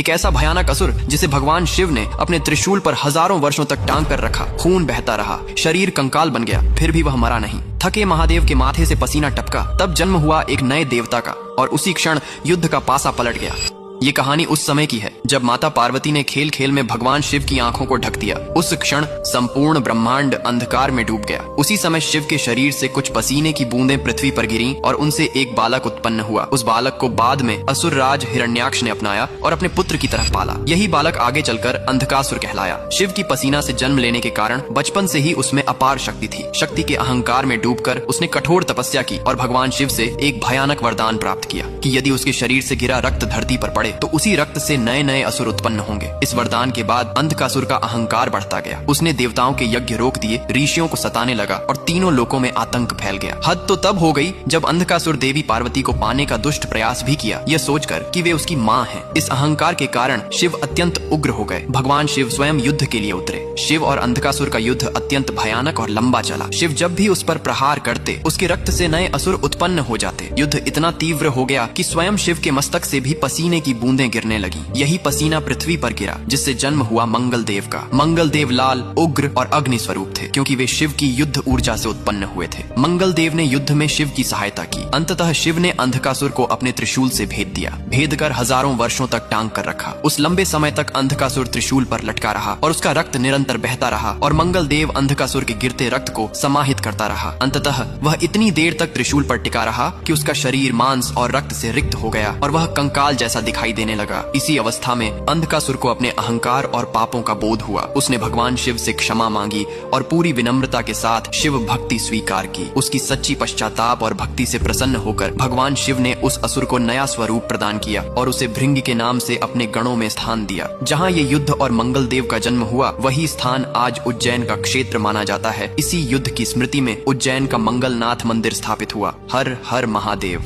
एक ऐसा भयानक असुर जिसे भगवान शिव ने अपने त्रिशूल पर हजारों वर्षों तक टांग कर रखा। खून बहता रहा, शरीर कंकाल बन गया, फिर भी वह मरा नहीं। थके महादेव के माथे से पसीना टपका। तब जन्म हुआ एक नए देवता का और उसी क्षण युद्ध का पासा पलट गया। ये कहानी उस समय की है जब माता पार्वती ने खेल खेल में भगवान शिव की आंखों को ढक दिया। उस क्षण संपूर्ण ब्रह्मांड अंधकार में डूब गया। उसी समय शिव के शरीर से कुछ पसीने की बूंदें पृथ्वी पर गिरीं और उनसे एक बालक उत्पन्न हुआ। उस बालक को बाद में असुर राज हिरण्याक्ष ने अपनाया और अपने पुत्र की तरह पाला। यही बालक आगे चलकर अंधकासुर कहलाया। शिव की पसीना से जन्म लेने के कारण बचपन से ही उसमें अपार शक्ति थी। शक्ति के अहंकार में डूबकर उसने कठोर तपस्या की और भगवान शिव से एक भयानक वरदान प्राप्त किया कि यदि उसके शरीर से गिरा रक्त धरती पर पड़े तो उसी रक्त से नए नए असुर उत्पन्न होंगे। इस वरदान के बाद अंधकासुर का अहंकार बढ़ता गया। उसने देवताओं के यज्ञ रोक दिए, ऋषियों को सताने लगा और तीनों लोकों में आतंक फैल गया। हद तो तब हो गई जब अंधकासुर देवी पार्वती को पाने का दुष्ट प्रयास भी किया, यह सोचकर कि वे उसकी माँ हैं। इस अहंकार के कारण शिव अत्यंत उग्र हो गए। भगवान शिव स्वयं युद्ध के लिए उतरे। शिव और अंधकासुर का युद्ध अत्यंत भयानक और लंबा चला। शिव जब भी उस पर प्रहार करते उसके रक्त से नए असुर उत्पन्न हो जाते। युद्ध इतना तीव्र हो गया कि स्वयं शिव के मस्तक से भी पसीने की बूंदें गिरने लगी। यही पसीना पृथ्वी पर गिरा जिससे जन्म हुआ मंगल देव का। मंगल देव लाल, उग्र और अग्नि स्वरूप थे क्योंकि वे शिव की युद्ध ऊर्जा से उत्पन्न हुए थे। मंगल देव ने युद्ध में शिव की सहायता की। अंततः शिव ने अंधकासुर को अपने त्रिशूल से भेद दिया। भेद कर हजारों वर्षों तक टांग कर रखा। उस लंबे समय तक अंधकासुर त्रिशूल पर लटका रहा और उसका रक्त निरंतर बहता रहा और मंगल देव अंधकासुर के गिरते रक्त को समाहित करता रहा। अंततः वह इतनी देर तक त्रिशूल पर टिका रहा कि उसका शरीर मांस और रक्त से रिक्त हो गया और वह कंकाल जैसा दिखाई देने लगा। इसी अवस्था में अंधकासुर को अपने अहंकार और पापों का बोध हुआ। उसने भगवान शिव से क्षमा मांगी और पूरी विनम्रता के साथ शिव भक्ति स्वीकार की। उसकी सच्ची पश्चाताप और भक्ति से प्रसन्न होकर भगवान शिव ने उस असुर को नया स्वरूप प्रदान किया और उसे भृंगी के नाम से अपने गणों में स्थान दिया। जहाँ ये युद्ध और मंगल देव का जन्म हुआ वही स्थान आज उज्जैन का क्षेत्र माना जाता है। इसी युद्ध की स्मृति में उज्जैन का मंगलनाथ मंदिर स्थापित हुआ। हर हर महादेव।